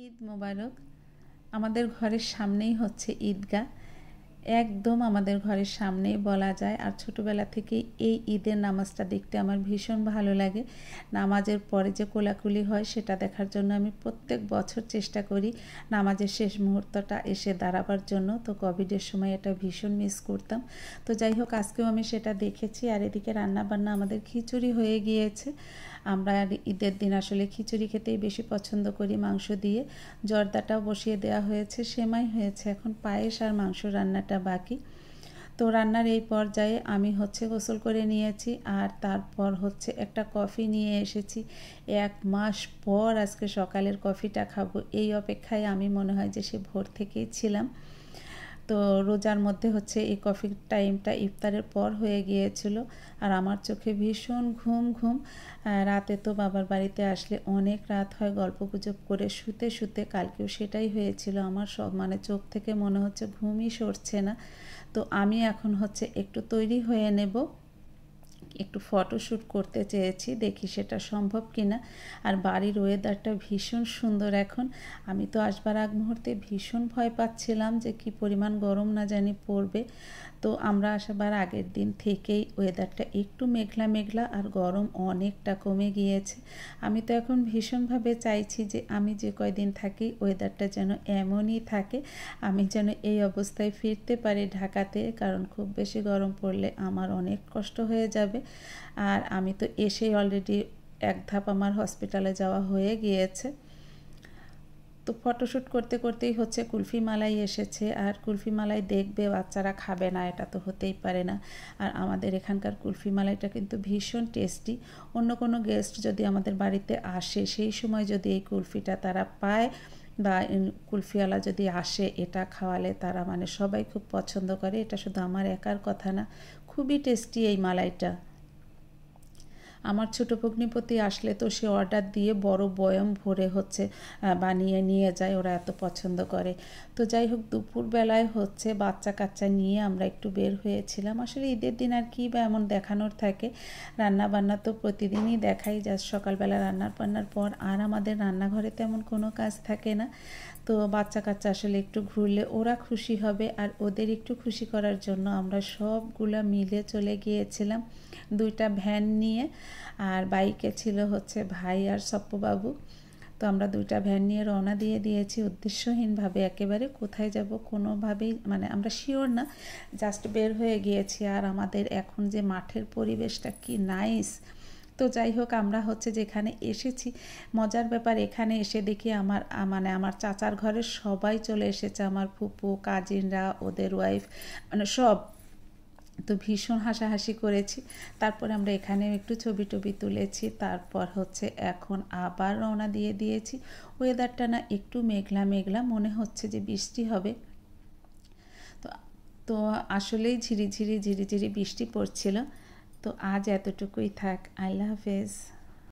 ঈদ মোবারক। আমাদের ঘরের সামনেই হচ্ছে ঈদগাহ, একদম আমাদের ঘরের সামনেই বলা যায়। আর ছোটোবেলা থেকেই এই ঈদের নামাজটা দেখতে আমার ভীষণ ভালো লাগে। নামাজের পরে যে কোলাকুলি হয় সেটা দেখার জন্য আমি প্রত্যেক বছর চেষ্টা করি নামাজের শেষ মুহূর্তটা এসে দাঁড়াবার জন্য। তো কোভিডের সময় এটা ভীষণ মিস করতাম। তো যাই হোক, আজকেও আমি সেটা দেখেছি। আর এদিকে রান্নাবান্না আমাদের খিচুড়ি হয়ে গিয়েছে। আমরা ঈদের দিন আসলে খিচুড়ি খেতেই বেশি পছন্দ করি মাংস দিয়ে। জর্দাটাও বসিয়ে দেওয়া হয়েছে, সেমাই হয়েছে, এখন পায়েস আর মাংস রান্নাটা বাকি। তো রান্নার এই পর্যায়ে আমি গোসল করে নিয়েছি, আর তারপর একটা কফি নিয়ে এসেছি। 1 মাস পর আজকে সকালের কফিটা খাবো, এই অপেক্ষায় আমি মনে হয় যে সে ভোর থেকেই ছিলাম। তো রোজার মধ্যে এই কফির টাইমটা ইফতারের পর হয়ে গিয়েছিল। আর আমার চোখে ভীষণ ঘুম। রাতে তো বাবার বাড়িতে আসলে অনেক রাত হয়, গল্পগুজব করে শুতে শুতে কালকেও সেটাই হয়েছিল। আমার সব চোখ থেকে মনে হচ্ছে ঘুমই সরছে না। তো আমি এখন একটু তৈরি হয়ে নেব, একটু ফটোশ্যুট করতে চেয়েছি, দেখি সেটা সম্ভব কিনা। আর বাড়ির ওয়েদারটা ভীষণ সুন্দর এখন। আমি তো আসবার আগ মুহূর্তে ভীষণ ভয় পাচ্ছিলাম যে কি পরিমাণ গরম না জানি পড়বে। তো আমরা আসবার আগের দিন থেকেই ওয়েদারটা একটু মেঘলা মেঘলা, আর গরম অনেকটা কমে গিয়েছে। আমি তো এখন ভীষণভাবে চাইছি যে আমি যে কয়দিন থাকি ওয়েদারটা যেন এমনই থাকে, আমি যেন এই অবস্থায় ফিরতে পারি ঢাকাতে, কারণ খুব বেশি গরম পড়লে আমার অনেক কষ্ট হয়ে যাবে। আর আমি তো এসেই অলরেডি এক ধাপ আমার হসপিটালে যাওয়া হয়ে গিয়েছে। তো ফটোশ্যুট করতে করতেই কুলফি মালাই এসেছে। আর কুলফি মালাই দেখবে বাচ্চারা খাবে না, এটা তো হতেই পারে না। আর আমাদের এখানকার কুলফি মালাইটা কিন্তু ভীষণ টেস্টি। অন্য কোনো গেস্ট যদি আমাদের বাড়িতে আসে, সেই সময় যদি এই কুলফিটা তারা পায় বা কুলফিওয়ালা যদি আসে, এটা খাওয়ালে তারা সবাই খুব পছন্দ করে। এটা শুধু আমার একার কথা না, খুবই টেস্টি এই মালাইটা। আমার ছোটো ভগ্নিপতি আসলে তো সে অর্ডার দিয়ে বড় বয়ম ভরে বানিয়ে নিয়ে যায়, ওরা এত পছন্দ করে। তো যাই হোক, দুপুরবেলায় বাচ্চা কাচ্চা নিয়ে আমরা একটু বের হয়েছিলাম। আসলে ঈদের দিন আর কি বা এমন দেখানোর থাকে, রান্না বান্না তো প্রতিদিনই দেখাই। জাস্ট সকালবেলা রান্নার বান্নার পর আর আমাদের রান্নাঘরে তেমন কোনো কাজ থাকে না। তো বাচ্চা কাচ্চা আসলে একটু ঘুরলে ওরা খুশি হবে, আর ওদের একটু খুশি করার জন্য আমরা সবগুলা মিলে চলে গিয়েছিলাম 2টা ভ্যান নিয়ে। আর বাইকে ছিল ভাই আর সপ্পবাবু। তো আমরা 2টা ভ্যান নিয়ে রওনা দিয়ে দিয়েছি উদ্দেশ্যহীনভাবে একেবারে। কোথায় যাব কোনোভাবেই আমরা শিওর না, জাস্ট বের হয়ে গিয়েছি। আর আমাদের এখন যে মাঠের পরিবেশটা কি নাইস। তো যাই হোক, আমরা যেখানে এসেছি, মজার ব্যাপার এখানে এসে দেখি আমার চাচার ঘরের সবাই চলে এসেছে, আমার ফুপু কাজিনরা, ওদের ওয়াইফ, সব। তো ভীষণ হাসাহাসি করেছি। তারপরে আমরা এখানেও একটু ছবি টবি তুলেছি। তারপর এখন আবার রওনা দিয়ে দিয়েছি। ওয়েদারটা না একটু মেঘলা মেঘলা, মনে হচ্ছে যে বৃষ্টি হবে। তো তো আসলেই ঝিরিঝিরি বৃষ্টি পড়ছিল। তো আজ এতটুকুই থাক। আল্লাহ হাফেজ।